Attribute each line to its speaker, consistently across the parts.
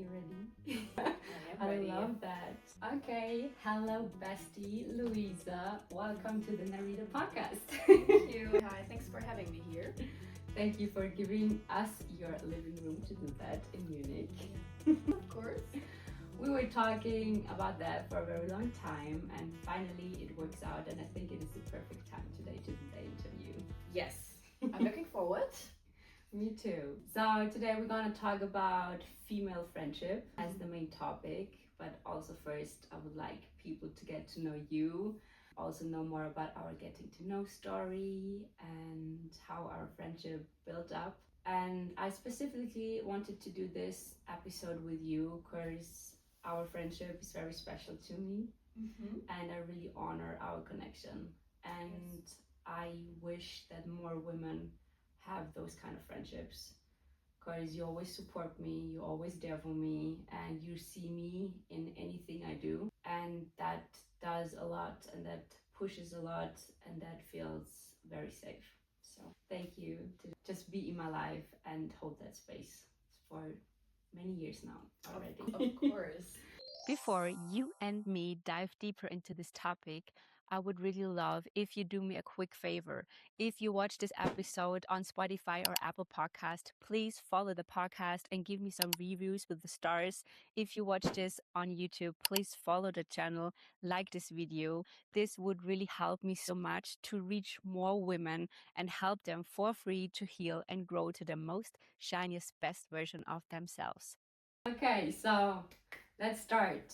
Speaker 1: you ready?
Speaker 2: I am ready.
Speaker 1: love that. Okay, hello bestie Luisa. Welcome to the Narita podcast.
Speaker 2: Thank you. Hi, thanks for having me here.
Speaker 1: Thank you for giving us your living room to do that in Munich.
Speaker 2: Of course.
Speaker 1: We were talking about that for a very long time, and finally it works out, and I think it is the perfect time today to do the interview.
Speaker 2: Yes, I'm looking forward.
Speaker 1: Me too. So today we're going to talk about female friendship as the main topic, but also first I would like people to get to know you, also know more about our getting to know story and how our friendship built up. And I specifically wanted to do this episode with you because our friendship is very special to me, and I really honor our connection. And I wish that more women have those kind of friendships, because you always support me, you're always there for me, and you see me in anything I do, and that does a lot, and that pushes a lot, and that feels very safe. So thank you to just be in my life and hold that space for many years now already.
Speaker 2: Of course.
Speaker 3: Before you and me dive deeper into this topic, I would really love if you do me a quick favor. If you watch this episode on Spotify or Apple Podcast, please follow the podcast and give me some reviews with the stars. If you watch this on YouTube, please follow the channel, like this video. This would really help me so much to reach more women and help them for free to heal and grow to the most shiniest, best version of themselves.
Speaker 1: Okay, so let's start.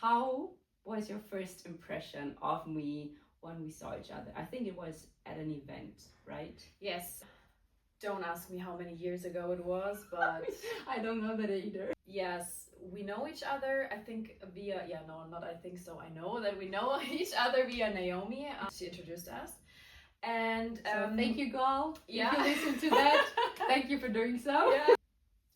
Speaker 1: How was your first impression of me when we saw each other? I think it was at an event, right?
Speaker 2: Yes. Don't ask me how many years ago it was, but
Speaker 1: I don't know that either.
Speaker 2: yes, we know each other. I think via, I think so. I know that we know each other via Naomi. She introduced us. And
Speaker 1: So thank you, girl.
Speaker 2: Yeah.
Speaker 1: If you listen to that, thank you for doing so.
Speaker 2: Yeah.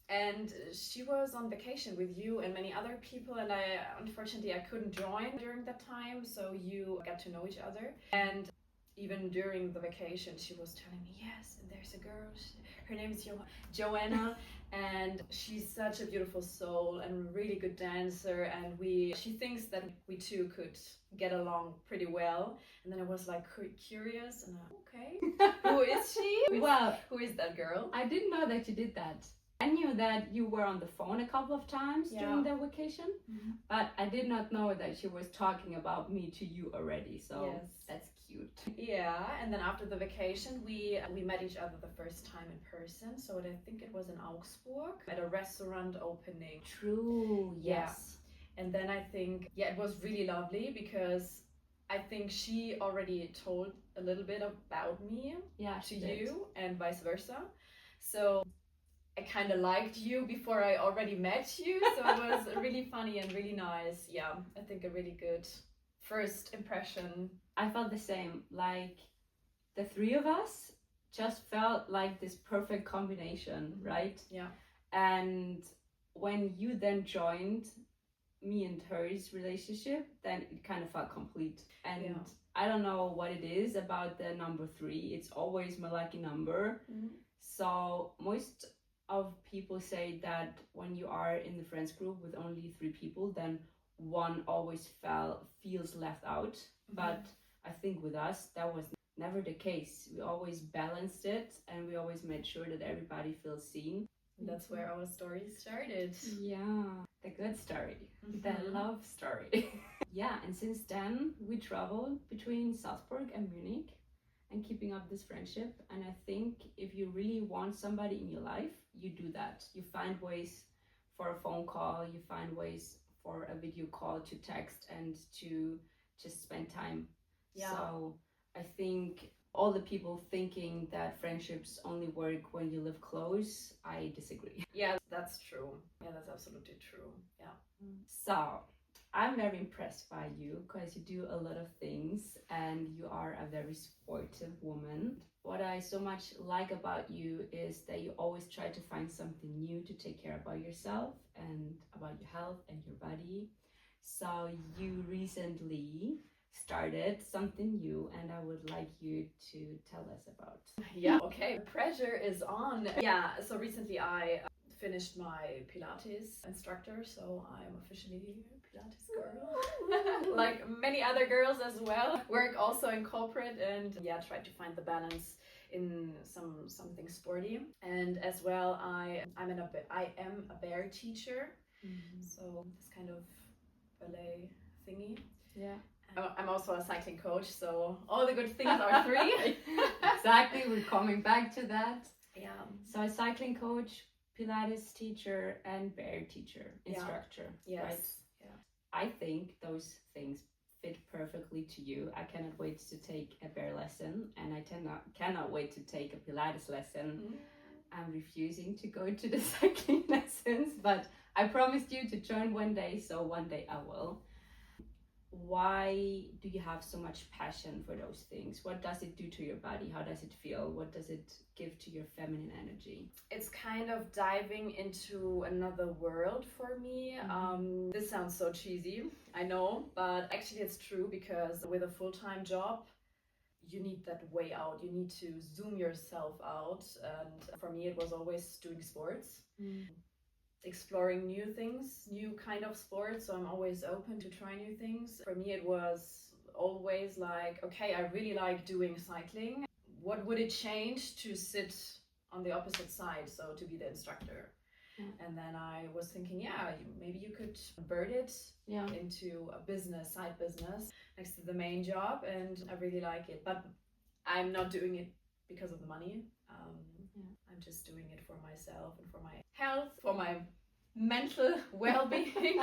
Speaker 2: And she was on vacation with you and many other people, and unfortunately I couldn't join during that time, so you got to know each other. And even during the vacation she was telling me, yes, and there's a girl, her name is Joanna, and she's such a beautiful soul and a really good dancer, and she thinks that we two could get along pretty well. And then I was like curious, and okay, who is she? Who is that girl?
Speaker 1: I didn't know that you did that. I knew that you were on the phone a couple of times during the vacation, but I did not know that she was talking about me to you already. So
Speaker 2: yes.
Speaker 1: That's cute.
Speaker 2: Yeah, and then after the vacation, we met each other the first time in person. So I think it was in Augsburg at a restaurant opening.
Speaker 1: True. Yes.
Speaker 2: Yeah. And then I think, it was really lovely because I think she already told a little bit about me to you and vice versa. So I kind of liked you before I already met you, so it was really funny and really nice. Yeah, I think a really good first impression.
Speaker 1: I felt the same. Like the three of us just felt like this perfect combination, right?
Speaker 2: Yeah.
Speaker 1: And when you then joined me and hers relationship, then it kind of felt complete. And I don't know what it is about the number 3. It's always my lucky number. So most of people say that when you are in the friends group with only 3 people, then one always feels left out. But I think with us that was never the case. We always balanced it, and we always made sure that everybody feels seen.
Speaker 2: And that's where our story started.
Speaker 1: Yeah, the good story, the love story. Yeah, and since then we traveled between Salzburg and Munich and keeping up this friendship. And I think if you really want somebody in your life, you do that. You find ways for a phone call, you find ways for a video call, to text, and to just spend time.
Speaker 2: Yeah.
Speaker 1: So I think all the people thinking that friendships only work when you live close, I disagree.
Speaker 2: Yeah, that's true. Yeah, that's absolutely true. Yeah.
Speaker 1: So I'm very impressed by you because you do a lot of things and you are a very supportive woman. What I so much like about you is that you always try to find something new to take care about yourself and about your health and your body. So you recently started something new, and I would like you to tell us about.
Speaker 2: Yeah, okay. The pressure is on. Yeah, so recently I finished my Pilates instructor, so I'm officially a Pilates girl. Like many other girls as well. Work also in corporate and try to find the balance in something sporty. And as well, I am a bear teacher, so this kind of ballet thingy.
Speaker 1: Yeah.
Speaker 2: I'm also a cycling coach, so all the good things are three.
Speaker 1: Exactly, we're coming back to that.
Speaker 2: Yeah.
Speaker 1: So a cycling coach, Pilates teacher, and bear teacher, instructor.
Speaker 2: Yes.
Speaker 1: Right?
Speaker 2: Yeah.
Speaker 1: I think those things fit perfectly to you. I cannot wait to take a bear lesson, and I cannot wait to take a Pilates lesson. I'm refusing to go to the cycling lessons, but I promised you to join one day, so one day I will. Why do you have so much passion for those things? What does it do to your body? How does it feel? What does it give to your feminine energy?
Speaker 2: It's kind of diving into another world for me. This sounds so cheesy, I know, but actually it's true, because with a full-time job, you need that way out. You need to zoom yourself out. And for me, it was always doing sports. Exploring new things, new kind of sports, so I'm always open to try new things. For me, it was always like, okay, I really like doing cycling. What would it change to sit on the opposite side, so to be the instructor? And then I was thinking, maybe you could convert it into a business, side business, next to the main job, and I really like it. But I'm not doing it because of the money. I'm just doing it for myself and for my health, for my mental well-being,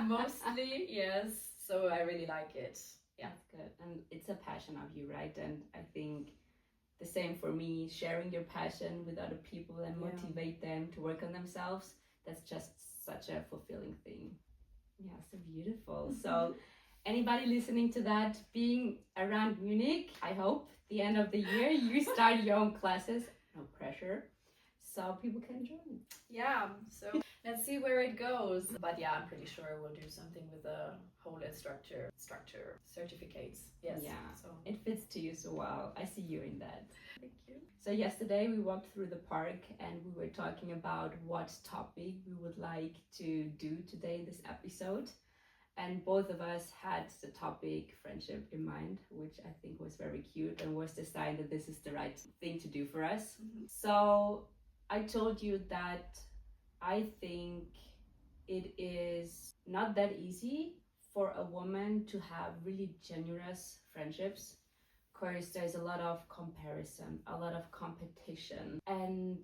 Speaker 2: mostly, yes. So I really like it. Yeah.
Speaker 1: That's good. And it's a passion of you, right? And I think the same for me, sharing your passion with other people and motivate them to work on themselves. That's just such a fulfilling thing. Yeah, so beautiful. So anybody listening to that, being around Munich, I hope the end of the year you start your own classes. No pressure, so people can join.
Speaker 2: Yeah, so let's see where it goes. But I'm pretty sure we'll do something with the whole instructor certificates. Yes.
Speaker 1: Yeah,
Speaker 2: so
Speaker 1: it fits to you so well. I see you in that.
Speaker 2: Thank you.
Speaker 1: So yesterday we walked through the park and we were talking about what topic we would like to do today in this episode. And both of us had the topic friendship in mind, which I think was very cute and was decided that this is the right thing to do for us. So I told you that I think it is not that easy for a woman to have really generous friendships, because there's a lot of comparison, a lot of competition, and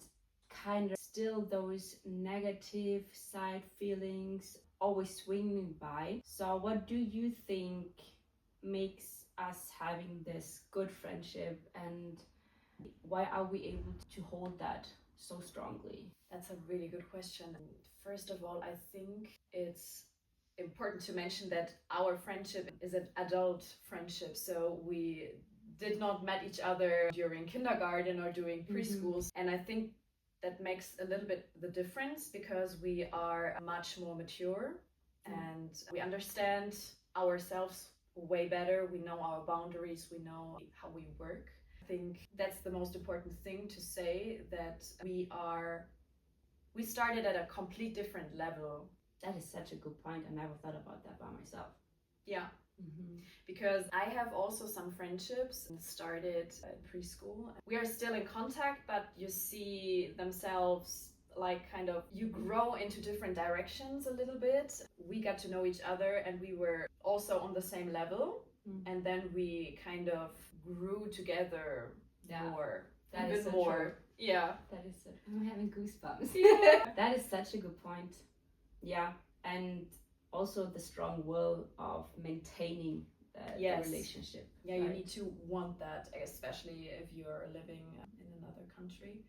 Speaker 1: kind of still those negative side feelings always swinging by. So what do you think makes us having this good friendship, and why are we able to hold that so strongly?
Speaker 2: That's a really good question. First of all, I think it's important to mention that our friendship is an adult friendship, so we did not met each other during kindergarten or doing preschools. And I think that makes a little bit the difference, because we are much more mature and we understand ourselves way better. We know our boundaries, we know how we work. I think that's the most important thing to say, that we started at a complete different level.
Speaker 1: That is such a good point. I never thought about that by myself.
Speaker 2: Yeah. Because I have also some friendships started in preschool. We are still in contact, but you see themselves like kind of, you grow into different directions a little bit. We got to know each other and we were also on the same level. And then we kind of grew together more.
Speaker 1: That
Speaker 2: even
Speaker 1: is so
Speaker 2: more.
Speaker 1: True.
Speaker 2: Yeah.
Speaker 1: That is so true. I'm having goosebumps.
Speaker 2: Yeah.
Speaker 1: That is such a good point. Yeah. And also the strong will of maintaining the relationship.
Speaker 2: Yeah,
Speaker 1: right?
Speaker 2: You need to want that, especially if you're living in another country.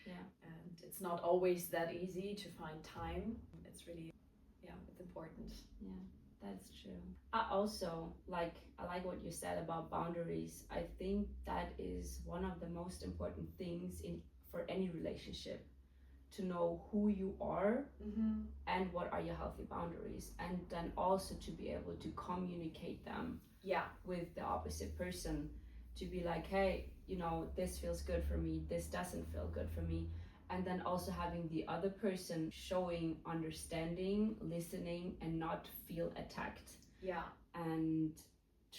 Speaker 1: Yeah.
Speaker 2: And it's not always that easy to find time. It's really, it's important.
Speaker 1: Yeah, that's true. I like what you said about boundaries. I think that is one of the most important things for any relationship. To know who you are and what are your healthy boundaries, and then also to be able to communicate them with the opposite person, to be like, hey, this feels good for me, this doesn't feel good for me, And then also having the other person showing understanding, listening, and not feel attacked.
Speaker 2: Yeah.
Speaker 1: And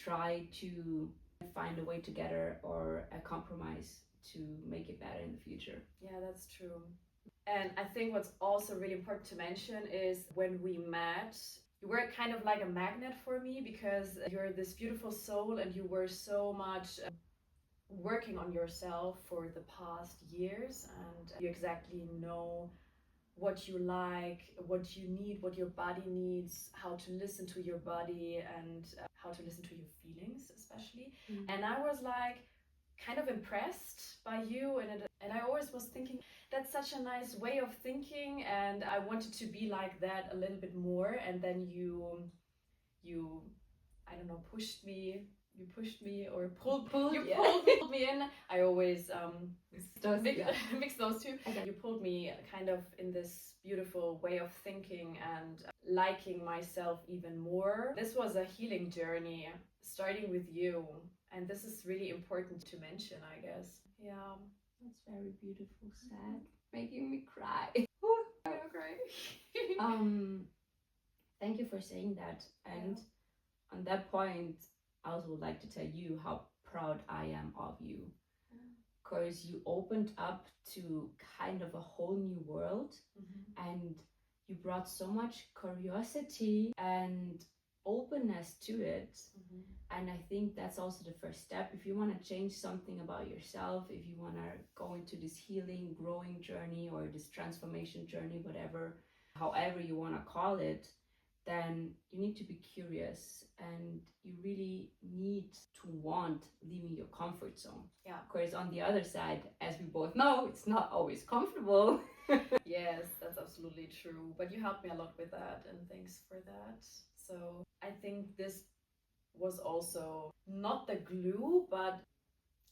Speaker 1: try to find a way together or a compromise to make it better in the future.
Speaker 2: Yeah, that's true. And I think what's also really important to mention is when we met, you were kind of like a magnet for me because you're this beautiful soul and you were so much working on yourself for the past years, and you exactly know what you like, what you need, what your body needs, how to listen to your body, and how to listen to your feelings especially. And I was like kind of impressed by you, and I always was thinking that's such a nice way of thinking, and I wanted to be like that a little bit more. And then you I don't know, pushed me, you pushed me or pulled me in. I always mix those two. You pulled me kind of in this beautiful way of thinking and liking myself even more. This was a healing journey starting with you, and this is really important to mention, I guess. Yeah.
Speaker 1: That's very beautiful, sad, making me cry.
Speaker 2: I'm gonna cry.
Speaker 1: Thank you for saying that. And on that point, I also would like to tell you how proud I am of you. Because you opened up to kind of a whole new world, and you brought so much curiosity and openness to it. And I think that's also the first step. If you want to change something about yourself, if you want to go into this healing, growing journey or this transformation journey, whatever, however you want to call it, then you need to be curious and you really need to want leaving your comfort zone.
Speaker 2: Yeah.
Speaker 1: Of course, on the other side, as we both know, it's not always comfortable.
Speaker 2: Yes, that's absolutely true. But you helped me a lot with that, and thanks for that. So I think this was also not the glue, but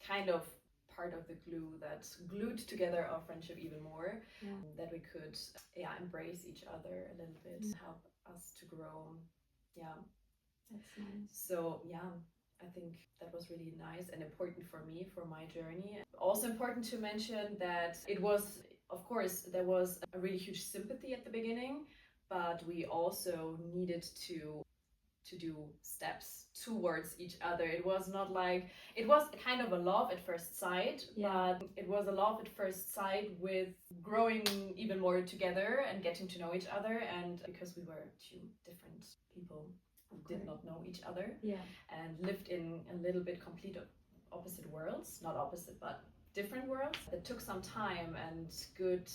Speaker 2: kind of part of the glue that glued together our friendship even more. That we could embrace each other a little bit, help us to grow. Yeah,
Speaker 1: that's nice.
Speaker 2: So I think that was really nice and important for me, for my journey. Also important to mention that it was, of course, there was a really huge sympathy at the beginning, but we also needed to do steps towards each other. It was not like, it was kind of a love at first sight, but it was a love at first sight with growing even more together and getting to know each other. And because we were two different people who did not know each other and lived in a little bit complete opposite worlds, not opposite, but different worlds. It took some time and good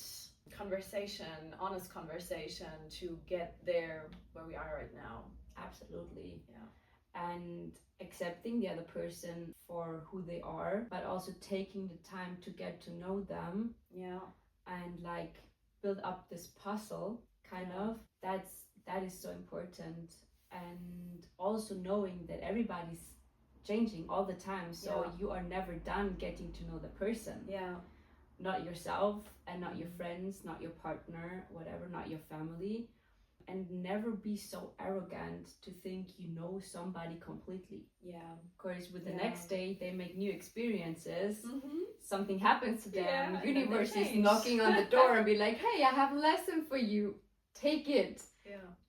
Speaker 2: conversation, honest conversation to get there where we are right now.
Speaker 1: Absolutely. And accepting the other person for who they are, but also taking the time to get to know them. And like build up this puzzle kind of. That is so important. And also knowing that everybody's changing all the time, so you are never done getting to know the person. Not yourself and not your friends, not your partner, whatever, not your family. And never be so arrogant to think you know somebody completely. Of course, with the next day they make new experiences. Something happens to them. Universe is knocking on the door and be like, hey, I have a lesson for you. Take it.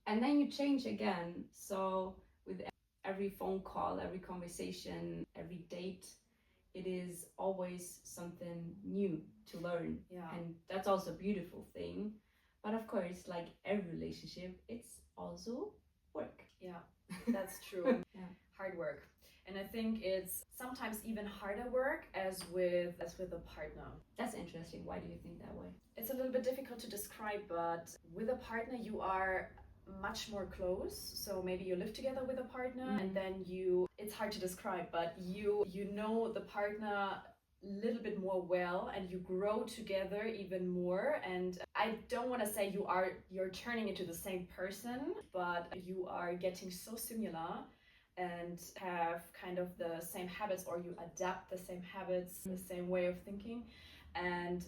Speaker 1: And then you change again. So with every phone call, every conversation, every date, it is always something new to learn. And that's also a beautiful thing. But of course, like every relationship, it's also work.
Speaker 2: That's true. Hard work. And I think it's sometimes even harder work as with a partner.
Speaker 1: That's interesting. Why do you think that way?
Speaker 2: It's a little bit difficult to describe, but with a partner you are much more close. So maybe you live together with a partner and then it's hard to describe, but you know the partner little bit more well and you grow together even more. And I don't want to say you're turning into the same person, but you are getting so similar and have kind of the same habits, or you adapt the same habits, the same way of thinking. And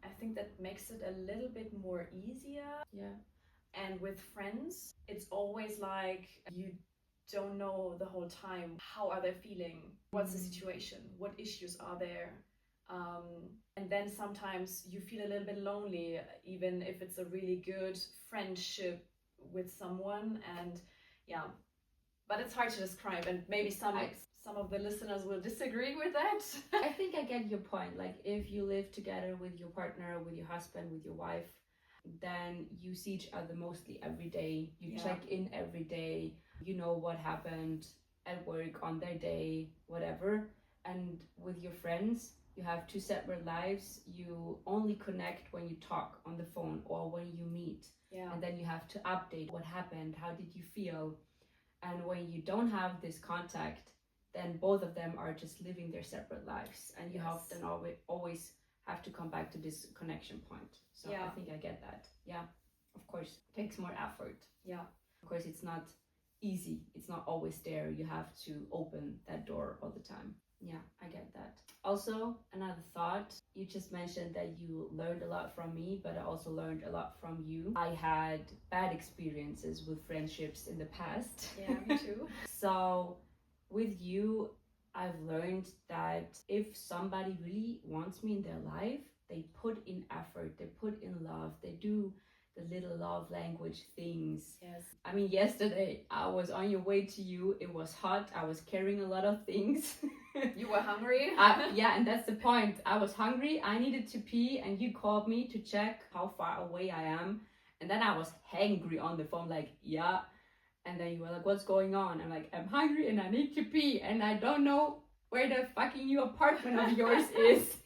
Speaker 2: I think that makes it a little bit more easier. And with friends, it's always like you don't know the whole time how are they feeling, what's the situation, what issues are there. And then sometimes you feel a little bit lonely, even if it's a really good friendship with someone. And yeah, but it's hard to describe, and maybe some of the listeners will disagree with that.
Speaker 1: I think I get your point. Like, if you live together with your partner, with your husband, with your wife, then you see each other mostly every day. You check in every day. You know what happened at work on their day, whatever. And with your friends, you have two separate lives. You only connect when you talk on the phone or when you meet.
Speaker 2: Yeah.
Speaker 1: And then you have to update what happened, how did you feel? And when you don't have this contact, then both of them are just living their separate lives, and you have then always have to come back to this connection point. So I think I get that. Yeah, of course, it takes more effort.
Speaker 2: Yeah,
Speaker 1: of course, it's not easy. It's not always there. You have to open that door all the time. Yeah, I get that. Also, another thought, you just mentioned that you learned a lot from me, but I also learned a lot from you. I had bad experiences with friendships in the past.
Speaker 2: Yeah, me too.
Speaker 1: So with you, I've learned that if somebody really wants me in their life, they put in effort, they put in love, they do the little love language things.
Speaker 2: Yes.
Speaker 1: I mean, yesterday I was on your way to you. It was hot. I was carrying a lot of things.
Speaker 2: You were hungry?
Speaker 1: Yeah, and that's the point. I was hungry. I needed to pee, and you called me to check how far away I am. And then I was hangry on the phone, like, yeah. And then you were like, what's going on? I'm like, I'm hungry and I need to pee, and I don't know where the fucking new apartment of yours is.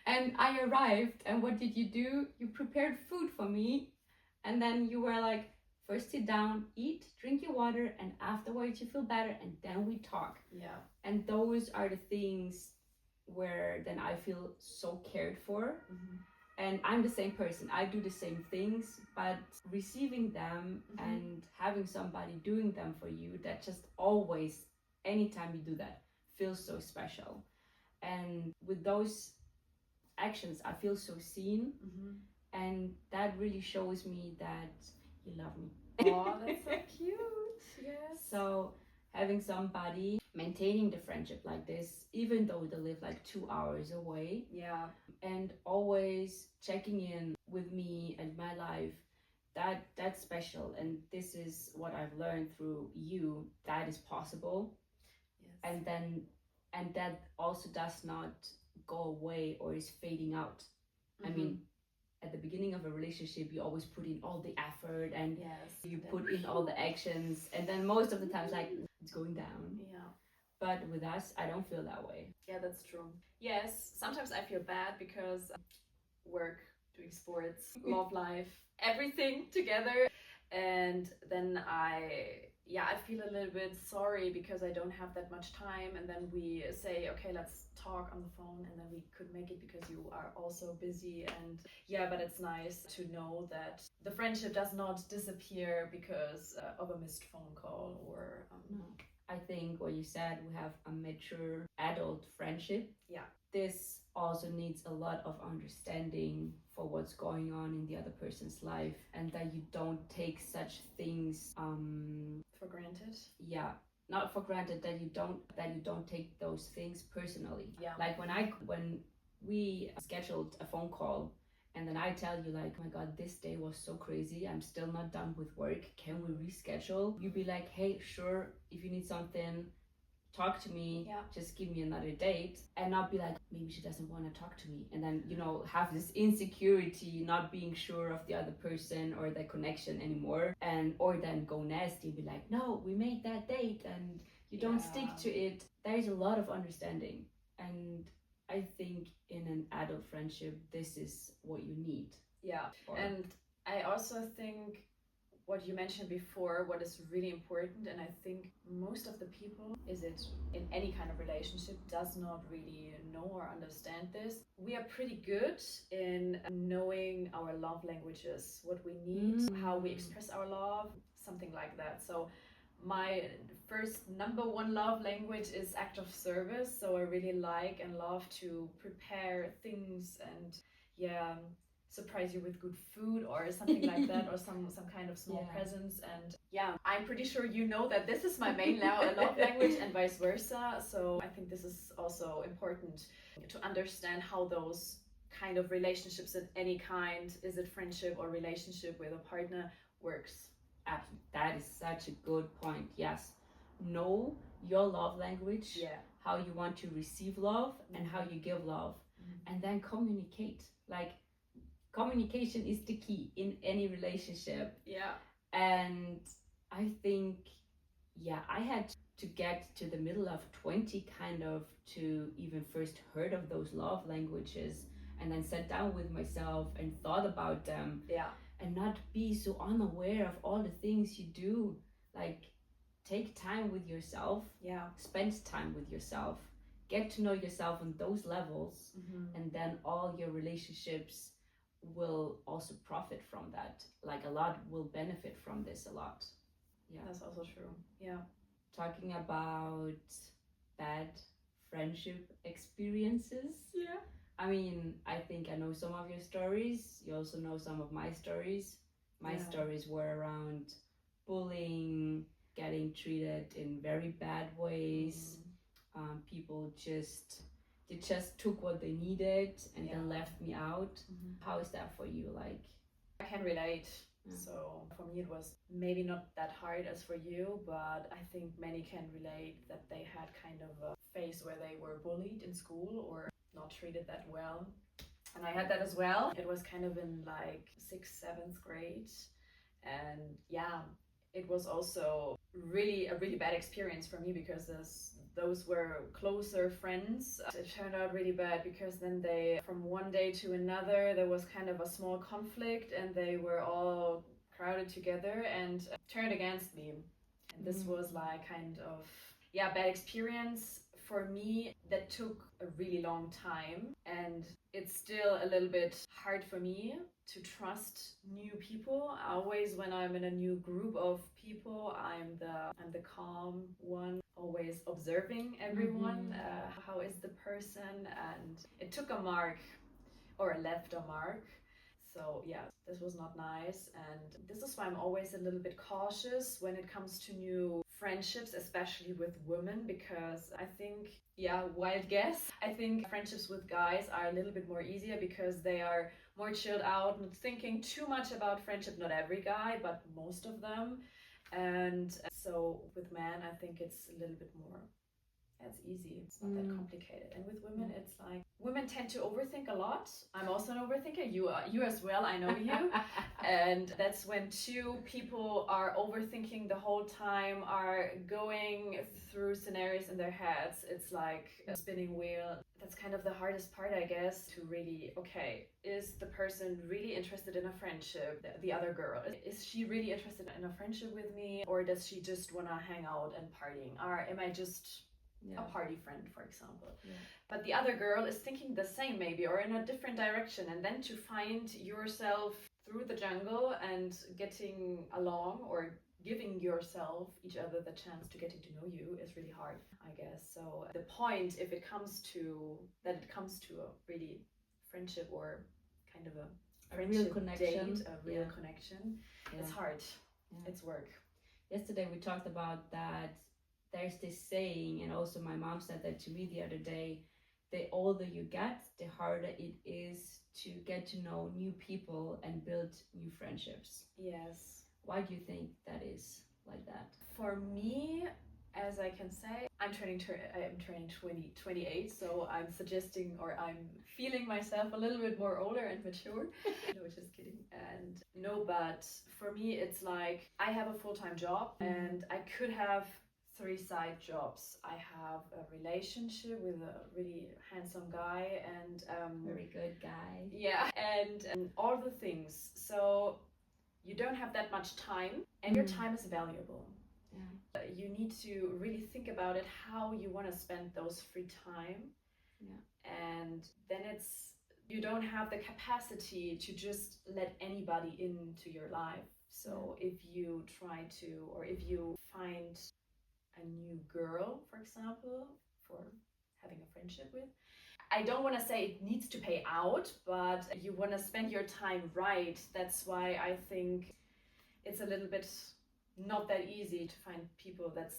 Speaker 1: And I arrived, and what did you do? You prepared food for me. And then you were like, first sit down, eat, drink your water, and afterwards you feel better, and then we talk.
Speaker 2: Yeah.
Speaker 1: And those are the things where then I feel so cared for.
Speaker 2: Mm-hmm.
Speaker 1: And I'm the same person. I do the same things, but receiving them and having somebody doing them for you, that just always, anytime you do that, feels so special. And with those actions, I feel so seen. And that really shows me that you love me.
Speaker 2: Oh, that's so cute. Yes.
Speaker 1: So having somebody maintaining the friendship like this, even though they live like 2 hours away, and always checking in with me and my life, that's special. And this is what I've learned through you, that is possible. Yes. And that also does not go away or is fading out. I mean, at the beginning of a relationship, you always put in all the effort and you put in all the actions, and then most of the times, like, it's going down.
Speaker 2: Yeah.
Speaker 1: But with us, I don't feel that way.
Speaker 2: Yeah, that's true. Yes, sometimes I feel bad because work, doing sports, love life, everything together. And then I feel a little bit sorry because I don't have that much time. And then we say, okay, let's talk on the phone, and then we could make it because you are also busy. And but it's nice to know that the friendship does not disappear because of a missed phone call or
Speaker 1: no. I think what you said, we have a mature adult friendship.
Speaker 2: Yeah.
Speaker 1: This also needs a lot of understanding for what's going on in the other person's life, and that you don't take such things
Speaker 2: for granted.
Speaker 1: Yeah. Not for granted, that you don't take those things personally.
Speaker 2: Yeah.
Speaker 1: Like when we scheduled a phone call, and then I tell you, like, oh my God, this day was so crazy. I'm still not done with work. Can we reschedule? You'd be like, hey, sure. If you need something, talk to me.
Speaker 2: Yeah.
Speaker 1: Just give me another date. And not be like, maybe she doesn't want to talk to me. And then, have this insecurity, not being sure of the other person or the connection anymore. Or then go nasty and be like, no, we made that date and you don't stick to it. There's a lot of understanding. And I think in an adult friendship, this is what you need.
Speaker 2: Yeah. And I also think what you mentioned before, what is really important, and I think most of the people, is it in any kind of relationship, does not really know or understand this. We are pretty good in knowing our love languages, what we need, how we express our love, something like that. So my first number one love language is act of service. So I really like and love to prepare things and surprise you with good food or something like that, or some kind of small presents. And yeah, I'm pretty sure you know that this is my main love language and vice versa. So I think this is also important to understand how those kind of relationships at any kind, is it friendship or relationship with a partner, works.
Speaker 1: Absolutely. That is such a good point. Yes. Know your love language, how you want to receive love and how you give love, and then communicate. Like, communication is the key in any relationship.
Speaker 2: Yeah.
Speaker 1: And I think, I had to get to the middle of 20 kind of to even first heard of those love languages, and then sat down with myself and thought about them.
Speaker 2: Yeah.
Speaker 1: And not be so unaware of all the things you do. Like, take time with yourself.
Speaker 2: Yeah.
Speaker 1: Spend time with yourself. Get to know yourself on those levels, and then all your relationships will also profit from that. Like, a lot will benefit from this a lot. Yeah.
Speaker 2: That's also true. Yeah.
Speaker 1: Talking about bad friendship experiences.
Speaker 2: Yeah.
Speaker 1: I mean, I think I know some of your stories. You also know some of my stories. My stories were around bullying, getting treated in very bad ways. People just took what they needed and then left me out. How is that for you? Like,
Speaker 2: I can relate. So for me, it was maybe not that hard as for you, but I think many can relate that they had kind of a phase where they were bullied in school or not treated that well. And I had that as well. It was kind of in like 6th, 7th grade. And yeah, it was also a really bad experience for me because those were closer friends. It turned out really bad because then from one day to another, there was kind of a small conflict and they were all crowded together and turned against me. And this was like kind of, bad experience for me that took a really long time. And it's still a little bit hard for me to trust new people. Always when I'm in a new group of people, I'm the calm one, always observing everyone. How is the person? And it took a mark, or left a mark. So yeah, this was not nice. And this is why I'm always a little bit cautious when it comes to new friendships, especially with women, because I think, wild guess, I think friendships with guys are a little bit more easier because they are more chilled out, not thinking too much about friendship. Not every guy, but most of them. And so with men, I think it's a little bit more, it's easy. It's not that complicated. And with women, it's like women tend to overthink a lot. I'm also an overthinker. You as well. I know you. And that's when two people are overthinking the whole time, are going through scenarios in their heads. It's like a spinning wheel. That's kind of the hardest part, I guess, to really, is the person really interested in a friendship? The other girl, is she really interested in a friendship with me? Or does she just want to hang out and partying? Or am I just a party friend, for example? But the other girl is thinking the same, maybe, or in a different direction. And then to find yourself through the jungle and getting along, or giving yourself each other the chance to getting to know you, is really hard, I guess. So the point, if it comes to a really friendship, or kind of a friendship
Speaker 1: real connection,
Speaker 2: date, a real connection, it's hard. It's work.
Speaker 1: Yesterday we talked about that. There's this saying, and also my mom said that to me the other day, the older you get, the harder it is to get to know new people and build new friendships.
Speaker 2: Yes.
Speaker 1: Why do you think that is like that?
Speaker 2: For me, as I can say, I'm turning 28, so I'm suggesting, or I'm feeling myself a little bit more older and mature. No, just kidding. And no, but for me, it's like I have a full-time job and I could have 3 side jobs. I have a relationship with a really handsome guy and
Speaker 1: very good guy.
Speaker 2: Yeah, and all the things. So you don't have that much time, and your time is valuable. Yeah. You need to really think about it, how you want to spend those free time. Yeah. And then you don't have the capacity to just let anybody into your life. So if you try to, or if you find a new girl, for example, for having a friendship with, I don't want to say it needs to pay out, but you want to spend your time right. That's why I think it's a little bit not that easy to find people. That's,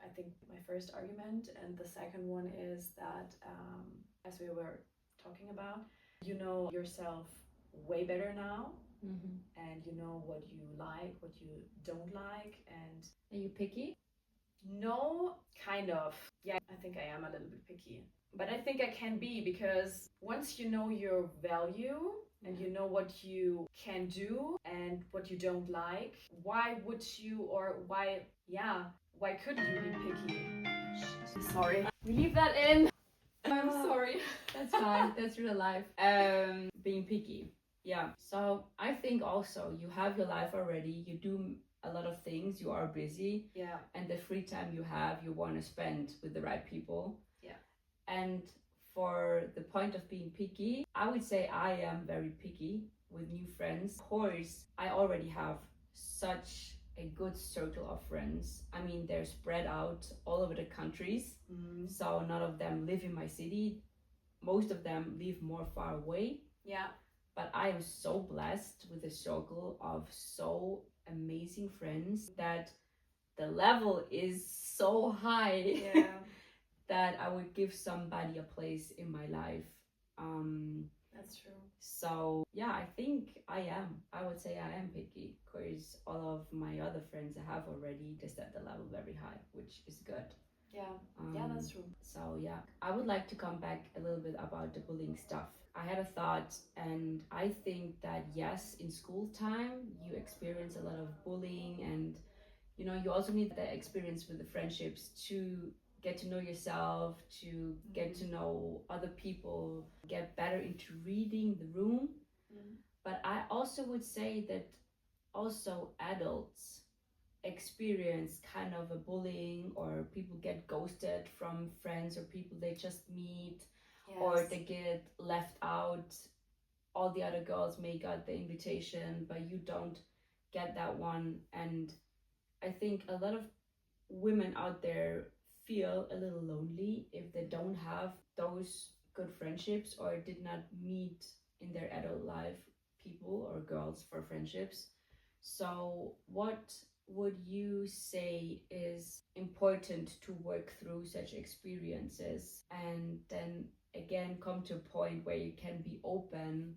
Speaker 2: I think, my first argument. And the second one is that, as we were talking about, you know yourself way better now. And you know what you like, what you don't like. And
Speaker 1: are you picky?
Speaker 2: No, kind of. Yeah, I think I am a little bit picky. But I think I can be, because once you know your value and you know what you can do and what you don't like, why would you, or why couldn't you be picky? Sorry.
Speaker 1: We leave that in.
Speaker 2: I'm sorry.
Speaker 1: That's fine. That's real life. Being picky. Yeah. So I think also you have your life already. You do a lot of things. You are busy.
Speaker 2: Yeah.
Speaker 1: And the free time you have, you want to spend with the right people.
Speaker 2: Yeah.
Speaker 1: And for the point of being picky, I would say I am very picky with new friends. Of course, I already have such a good circle of friends. I mean, they're spread out all over the countries. So none of them live in my city. Most of them live more far away.
Speaker 2: Yeah.
Speaker 1: But I am so blessed with a circle of so amazing friends that the level is so high.
Speaker 2: Yeah.
Speaker 1: That I would give somebody a place in my life.
Speaker 2: That's true.
Speaker 1: So yeah, I think I would say I am picky, because all of my other friends I have already, they set the level very high, which is good.
Speaker 2: Yeah. Yeah, that's true.
Speaker 1: So yeah, I would like to come back a little bit about the bullying stuff. I had a thought, and I think that yes, in school time you experience a lot of bullying, and you know, you also need the experience with the friendships to get to know yourself, to get to know other people, get better into reading the room. But I also would say that also adults experience kind of a bullying, or people get ghosted from friends or people they just meet. Yes. Or they get left out. All the other girls may got the invitation, but you don't get that one. And I think a lot of women out there feel a little lonely if they don't have those good friendships, or did not meet in their adult life people or girls for friendships. So what would you say is important to work through such experiences, and then again come to a point where you can be open,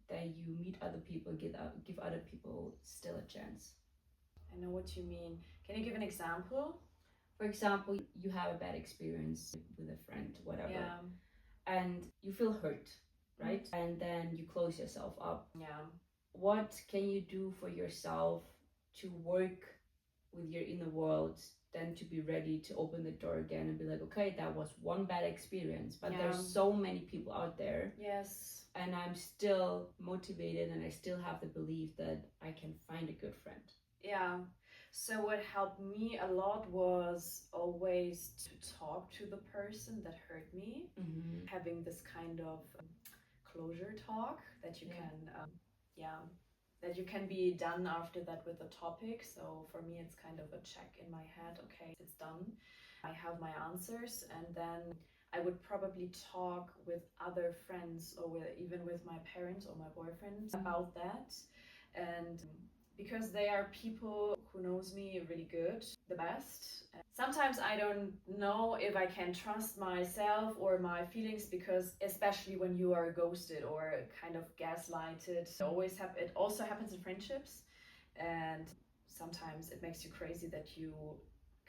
Speaker 1: that you meet other people, give other people still a chance?
Speaker 2: I know what you mean. Can you give an example?
Speaker 1: For example, you have a bad experience with a friend, whatever,
Speaker 2: Yeah.
Speaker 1: and you feel hurt, right? And then you close yourself up.
Speaker 2: Yeah.
Speaker 1: What can you do for yourself to work with your inner world, then to be ready to open the door again and be like, okay, that was one bad experience, but there's so many people out there.
Speaker 2: Yes.
Speaker 1: And I'm still motivated, and I still have the belief that I can find a good friend.
Speaker 2: Yeah. So what helped me a lot was always to talk to the person that hurt me, having this kind of closure talk that you can, that you can be done after that with the topic. So for me, it's kind of a check in my head. Okay, it's done. I have my answers, and then I would probably talk with other friends, or even with my parents or my boyfriend about that. And because they are people who knows me really good, the best. Sometimes I don't know if I can trust myself or my feelings, because especially when you are ghosted or kind of gaslighted, it also happens in friendships, and sometimes it makes you crazy that you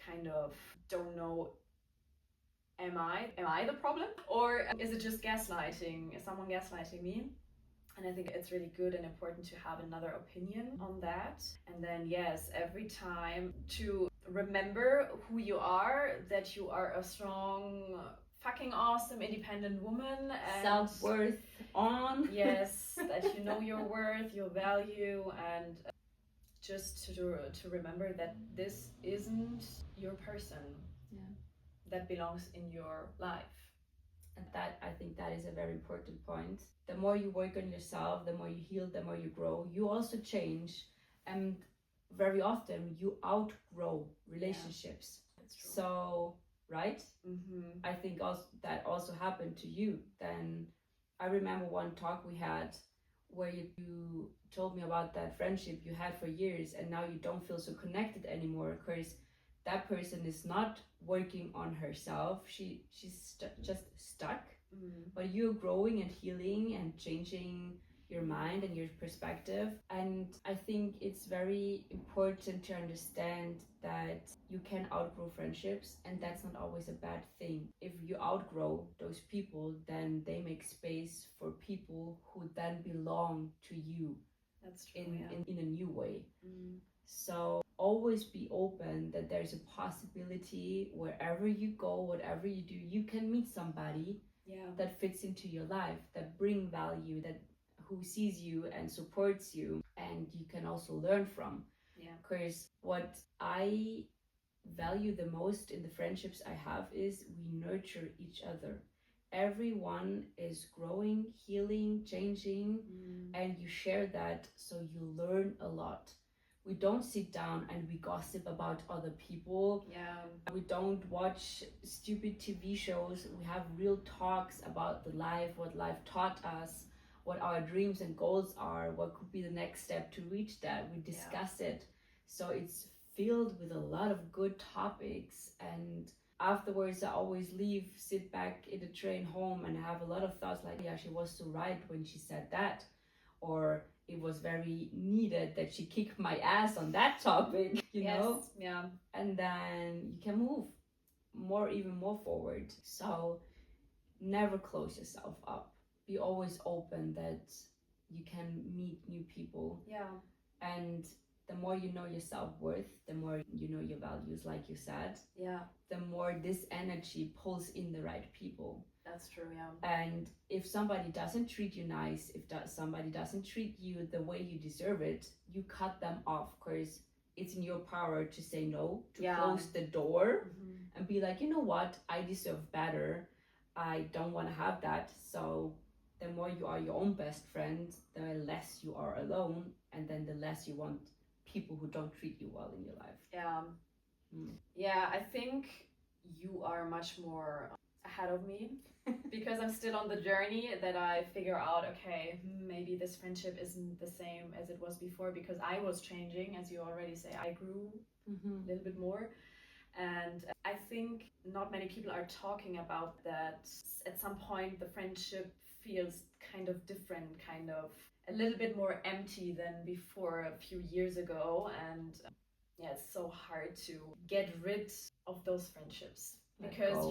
Speaker 2: kind of don't know, am I the problem, or is it just gaslighting? Is someone gaslighting me? And I think it's really good and important to have another opinion on that. And then, yes, every time to remember who you are, that you are a strong, fucking awesome, independent woman. And
Speaker 1: self-worth on.
Speaker 2: Yes, that you know your worth, your value, and just to remember that this isn't your person that belongs in your life.
Speaker 1: And that, I think that is a very important point. The more you work on yourself, the more you heal, the more you grow, you also change. And very often you outgrow relationships.
Speaker 2: That's true.
Speaker 1: So right?
Speaker 2: Mm-hmm.
Speaker 1: I think also that also happened to you. Then I remember one talk we had where you told me about that friendship you had for years, and now you don't feel so connected anymore because that person is not working on herself. She's just stuck.
Speaker 2: Mm.
Speaker 1: But you're growing and healing and changing your mind and your perspective. And I think it's very important to understand that you can outgrow friendships, and that's not always a bad thing. If you outgrow those people, then they make space for people who then belong to you.
Speaker 2: That's true, yeah.
Speaker 1: In a new way.
Speaker 2: Mm.
Speaker 1: So always be open that there's a possibility wherever you go, whatever you do, you can meet somebody that fits into your life, that bring value, that who sees you and supports you, and you can also learn from. Because what I value the most in the friendships I have is we nurture each other. Everyone is growing, healing, changing, and you share that, so you learn a lot. We don't sit down and we gossip about other people. We don't watch stupid TV shows. We have real talks about the life, what life taught us, what our dreams and goals are, what could be the next step to reach that. We discuss it. So it's filled with a lot of good topics, and afterwards I always leave, sit back in the train home, and have a lot of thoughts like, yeah, she was so right when she said that, or it was very needed that she kicked my ass on that topic, you know?
Speaker 2: Yeah.
Speaker 1: And then you can move even more forward. So never close yourself up. Be always open that you can meet new people. And the more you know your self-worth, the more you know your values, like you said, the more this energy pulls in the right people.
Speaker 2: That's true, yeah.
Speaker 1: And if somebody doesn't treat you nice, if somebody doesn't treat you the way you deserve it, you cut them off, because it's in your power to say no, to close the door, and be like, you know what, I deserve better. I don't want to have that. So the more you are your own best friend, the less you are alone, and then the less you want people who don't treat you well in your life.
Speaker 2: Yeah, I think you are much more ahead of me because I'm still on the journey that I figure out, okay, maybe this friendship isn't the same as it was before, because I was changing, as you already say. I grew a little bit more. And I think not many people are talking about that. At some point, the friendship feels kind of different, kind of a little bit more empty than before a few years ago. And yeah, it's so hard to get rid of those friendships. Because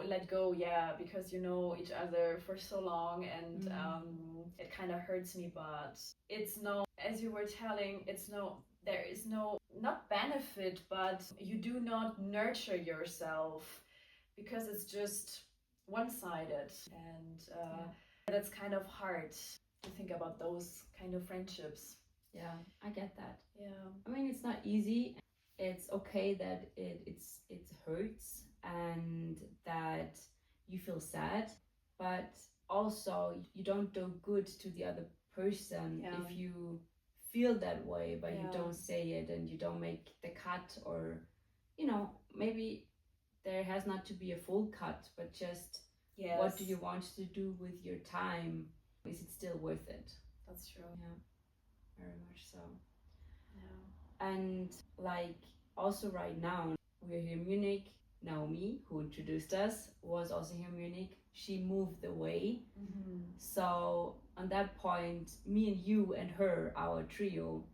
Speaker 2: let go, because you know each other for so long, and it kind of hurts me, but it's no, as you were telling, there is no, not benefit, but you do not nurture yourself, because it's just one-sided, and that's kind of hard to think about those kind of friendships.
Speaker 1: Yeah, I get that.
Speaker 2: Yeah.
Speaker 1: I mean, it's not easy. It's okay that it hurts and that you feel sad, but also you don't do good to the other person if you feel that way, but you don't say it and you don't make the cut, or maybe there has not to be a full cut, but just what do you want to do with your time? Is it still worth it?
Speaker 2: That's true.
Speaker 1: Yeah, very much so.
Speaker 2: Yeah.
Speaker 1: And like also right now, we're here in Munich. Naomi, who introduced us, was also here in Munich. She moved away. So on that point, me and you and her, our trio,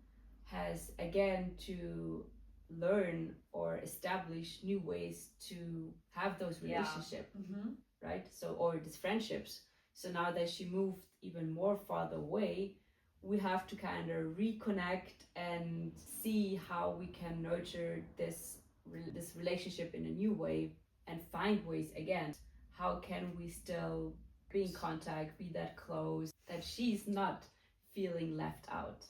Speaker 1: has again to learn or establish new ways to have those relationships, right? So, or these friendships. So now that she moved even more farther away, we have to kind of reconnect and see how we can nurture this relationship in a new way, and find ways again. How can we still be in contact, be that close, that she's not feeling left out?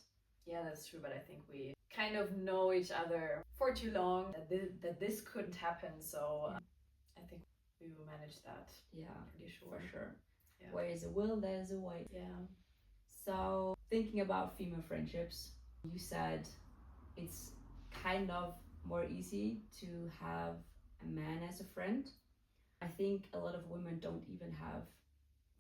Speaker 2: Yeah, that's true, but I think we kind of know each other for too long that this couldn't happen, so I think we will manage that.
Speaker 1: Yeah,
Speaker 2: pretty sure.
Speaker 1: For sure.
Speaker 2: Yeah.
Speaker 1: Where is a will, there is a way.
Speaker 2: Yeah.
Speaker 1: So thinking about female friendships, you said it's kind of more easy to have a man as a friend. I think a lot of women don't even have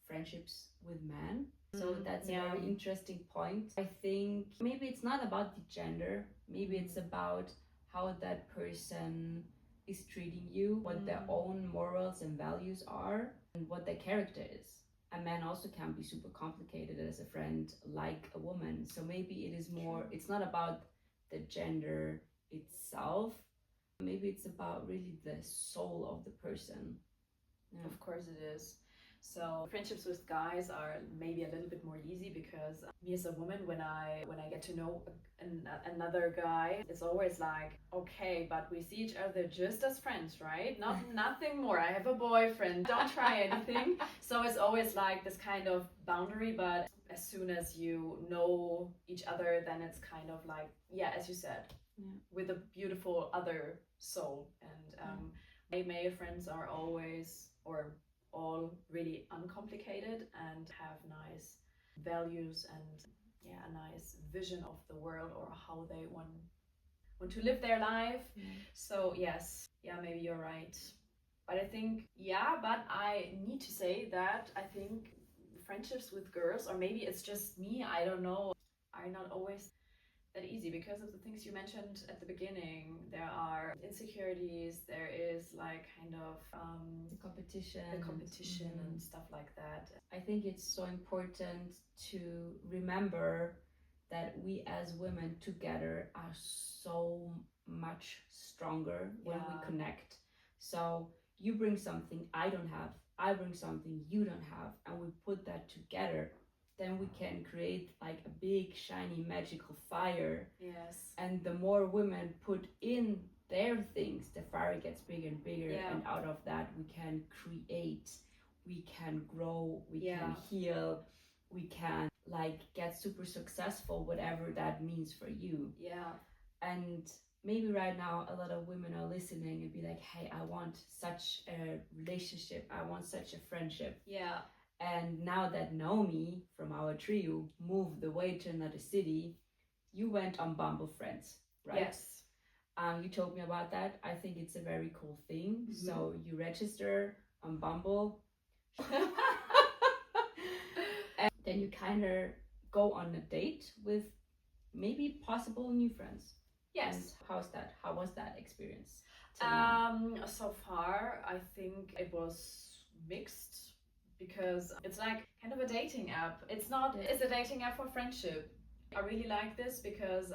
Speaker 1: friendships with men. So that's a very interesting point. I think maybe it's not about the gender, maybe it's about how that person is treating you, what their own morals and values are, and what their character is. A man also can be super complicated as a friend, like a woman. So maybe it is more, it's not about the gender itself. Maybe it's about really the soul of the person.
Speaker 2: Yeah. Of course it is. So friendships with guys are maybe a little bit more easy because me as a woman, when I get to know another guy, it's always like, okay, but we see each other just as friends, right? Nothing more. I have a boyfriend. Don't try anything. So it's always like this kind of boundary, but as soon as you know each other, then it's kind of like, yeah, as you said, with a beautiful other soul. And male friends are always or all really uncomplicated and have nice values and a nice vision of the world or how they want to live their life. So yes, maybe you're right. But I think but I need to say that I think friendships with girls, or maybe it's just me, I don't know, are not always that easy because of the things you mentioned at the beginning. There are insecurities, there is like kind of
Speaker 1: the competition
Speaker 2: and stuff like that.
Speaker 1: I think it's so important to remember that we as women together are so much stronger when we connect. So you bring something I don't have, I bring something you don't have, and we put that together, then we can create like a big shiny magical fire.
Speaker 2: Yes.
Speaker 1: And the more women put in their things, the fire gets bigger and bigger, and out of that we can create, we can grow, we can heal, we can like get super successful, whatever that means for you. And maybe right now a lot of women are listening and be like, hey, I want such a relationship, I want such a friendship. And now that Naomi from our trio moved away to another city, you went on Bumble Friends, right?
Speaker 2: Yes.
Speaker 1: You told me about that. I think it's a very cool thing. So you register on Bumble, and then you kind of go on a date with maybe possible new friends.
Speaker 2: Yes.
Speaker 1: And how's that? How was that experience?
Speaker 2: So far, I think it was mixed because it's like kind of a dating app. It's a dating app for friendship. I really like this because,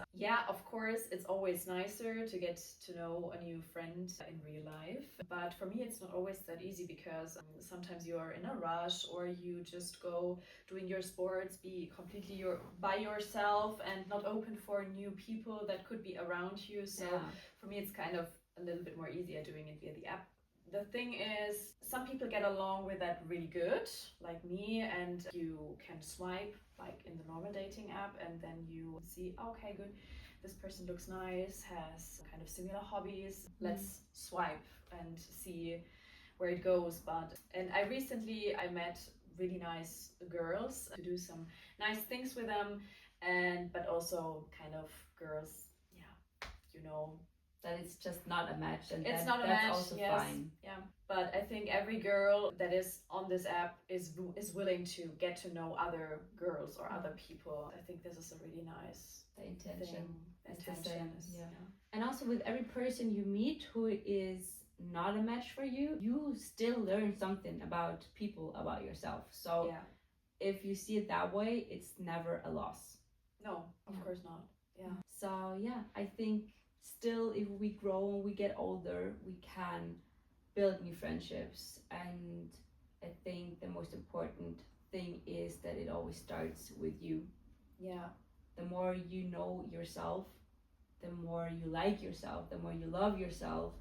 Speaker 2: of course, it's always nicer to get to know a new friend in real life. But for me, it's not always that easy because sometimes you are in a rush or you just go doing your sports, be completely by yourself and not open for new people that could be around you. So for me, it's kind of a little bit more easier doing it via the app. The thing is, some people get along with that really good, like me, and you can swipe like in the normal dating app and then you see, okay, good, this person looks nice, has kind of similar hobbies, let's swipe and see where it goes. And I recently met really nice girls to do some nice things with them, but also kind of girls,
Speaker 1: that it's just not a match, and
Speaker 2: it's
Speaker 1: that's
Speaker 2: match,
Speaker 1: also fine.
Speaker 2: But I think every girl that is on this app is willing to get to know other girls or other people. I think this is a really nice
Speaker 1: the intention
Speaker 2: thing.
Speaker 1: And also with every person you meet who is not a match for you, you still learn something about people, about yourself. So if you see it that way, it's never a loss.
Speaker 2: No, of course not.
Speaker 1: So I think still, if we grow and we get older, we can build new friendships. And I think the most important thing is that it always starts with you. The more you know yourself, the more you like yourself, the more you love yourself,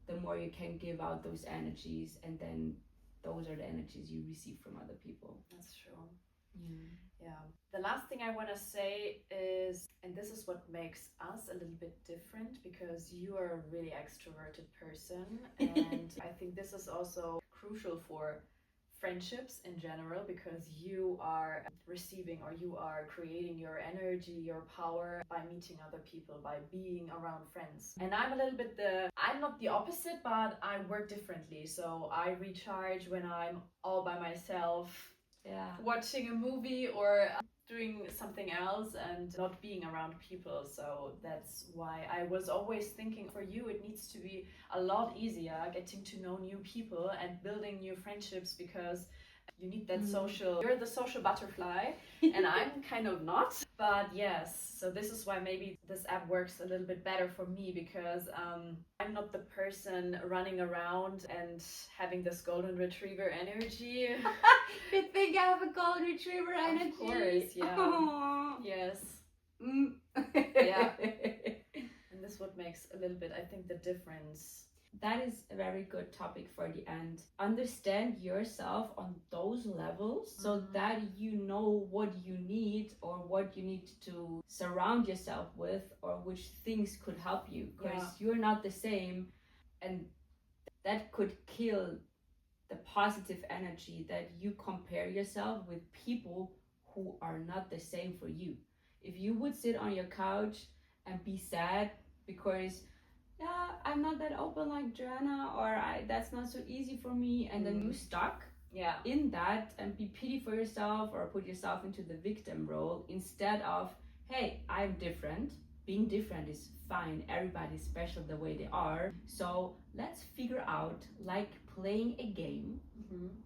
Speaker 1: the more you can give out those energies, and then those are the energies you receive from other people.
Speaker 2: That's true. The last thing I want to say is, and this is what makes us a little bit different, because you are a really extroverted person, and I think this is also crucial for friendships in general, because you are receiving or you are creating your energy, your power by meeting other people, by being around friends. And I'm a little bit I'm not the opposite, but I work differently. So I recharge when I'm all by myself, watching a movie or doing something else and not being around people. So that's why I was always thinking, for you it needs to be a lot easier getting to know new people and building new friendships, because you need that social, you're the social butterfly and I'm kind of not. But yes, so this is why maybe this app works a little bit better for me, because I'm not the person running around and having this golden retriever energy.
Speaker 1: You think I have a golden retriever energy?
Speaker 2: Of course, yeah.
Speaker 1: Aww.
Speaker 2: Yes.
Speaker 1: Yeah.
Speaker 2: And this what makes a little bit, I think, the difference.
Speaker 1: That is a very good topic for the end. Understand yourself on those levels so that you know what you need or what you need to surround yourself with, or which things could help you, because you're not the same, and that could kill the positive energy that you compare yourself with people who are not the same for you. If you would sit on your couch and be sad because I'm not that open like Joanna, or that's not so easy for me, and then you stuck in that and be pity for yourself or put yourself into the victim role, instead of, hey, I'm different. Being different is fine. Everybody's special the way they are. So let's figure out, like playing a game,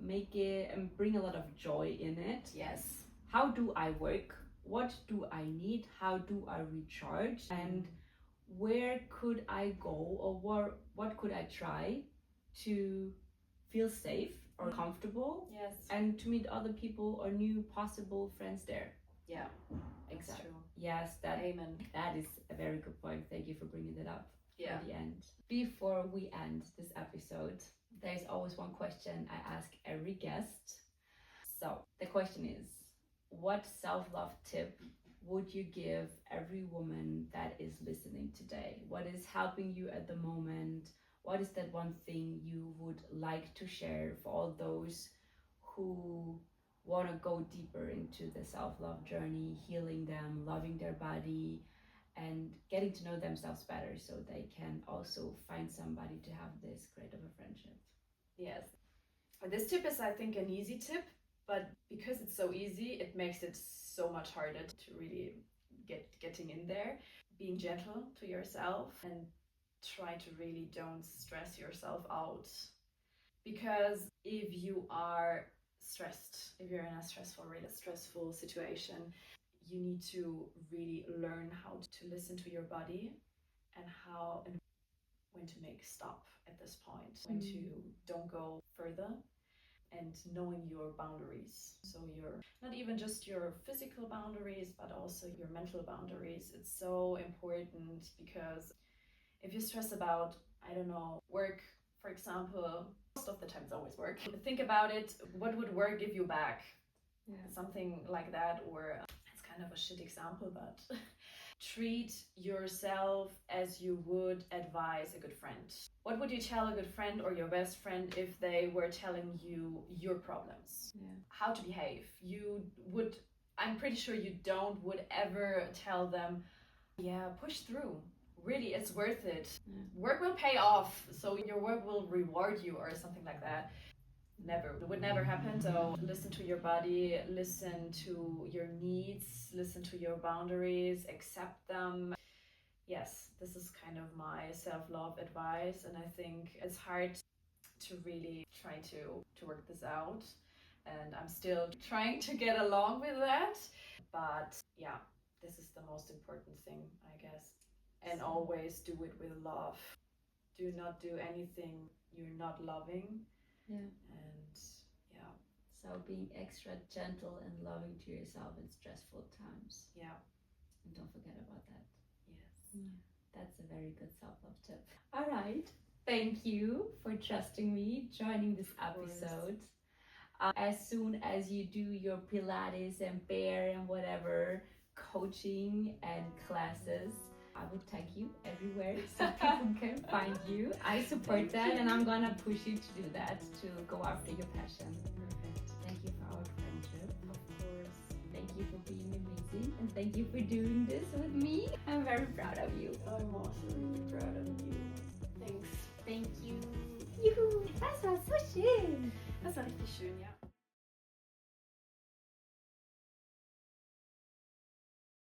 Speaker 1: make it and bring a lot of joy in it.
Speaker 2: Yes.
Speaker 1: How do I work? What do I need? How do I recharge? And where could I go, or what could I try to feel safe or comfortable?
Speaker 2: Yes.
Speaker 1: And to meet other people or new possible friends there.
Speaker 2: Yeah.
Speaker 1: Exactly.
Speaker 2: True.
Speaker 1: Yes,
Speaker 2: Amen.
Speaker 1: That is a very good point. Thank you for bringing that up at the end. Before we end this episode, there's always one question I ask every guest. So the question is, what self-love tip would you give every woman that is listening today? What is helping you at the moment? What is that one thing you would like to share for all those who want to go deeper into the self-love journey, healing them, loving their body, and getting to know themselves better, so they can also find somebody to have this great of a friendship?
Speaker 2: Yes. This tip is, I think, an easy tip, but because it's so easy, it makes it so much harder to really getting in there. Being gentle to yourself and try to really don't stress yourself out. Because if you are stressed, if you're in a really stressful situation, you need to really learn how to listen to your body and when to make stop at this point, when to don't go further, and knowing your boundaries. So you're not even just your physical boundaries, but also your mental boundaries. It's so important, because if you stress about, I don't know, work, for example, most of the time it's always work. Think about it, what would work give you back? Something like that, or it's kind of a shit example, but treat yourself as you would advise a good friend. What would you tell a good friend or your best friend if they were telling you your problems? How to behave? I'm pretty sure you would ever tell them, push through. Really, it's worth it. Work will pay off, so your work will reward you, or something like that. Never. It would never happen. So listen to your body, listen to your needs, listen to your boundaries, accept them. Yes, this is kind of my self-love advice, and I think it's hard to really try to work this out, and I'm still trying to get along with that. But yeah, this is the most important thing, I guess. And always do it with love. Do not do anything you're not loving.
Speaker 1: So being extra gentle and loving to yourself in stressful times. And don't forget about that.
Speaker 2: Yes.
Speaker 1: That's a very good self-love tip. All right. Thank you for trusting me, joining this episode. As soon as you do your Pilates and bear and whatever coaching and classes, I will tag you everywhere so people can find you. I support that and I'm gonna push you to do that, to go after your passion.
Speaker 2: Perfect.
Speaker 1: Thank you for our friendship.
Speaker 2: Of course.
Speaker 1: Thank you for being amazing and thank you for doing this with me. I'm very proud of you.
Speaker 2: I'm also really proud of you. Thanks.
Speaker 1: Thank you. Juhu, das war so schön.
Speaker 2: Das war richtig schön, ja.